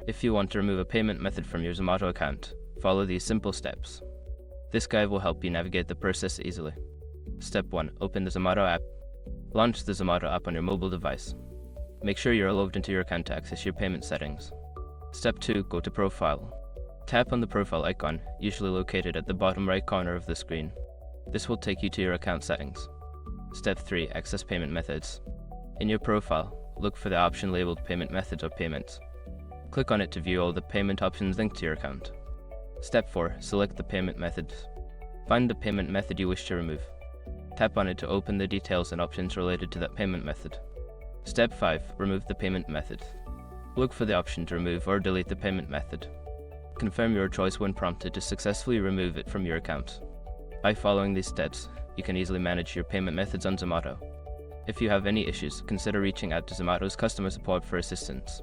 If you want to remove a payment method from your Zomato account, follow these simple steps. This guide will help you navigate the process easily. Step 1. Open the Zomato app. Launch the Zomato app on your mobile device. Make sure you're logged into your account to access your payment settings. Step 2. Go to Profile. Tap on the profile icon, usually located at the bottom right corner of the screen. This will take you to your account settings. Step 3. Access payment methods. In your profile, look for the option labeled Payment Methods or Payments. Click on it to view all the payment options linked to your account. Step 4. Select the payment method. Find the payment method you wish to remove. Tap on it to open the details and options related to that payment method. Step 5. Remove the payment method. Look for the option to remove or delete the payment method. Confirm your choice when prompted to successfully remove it from your account. By following these steps, you can easily manage your payment methods on Zomato. If you have any issues, consider reaching out to Zomato's customer support for assistance.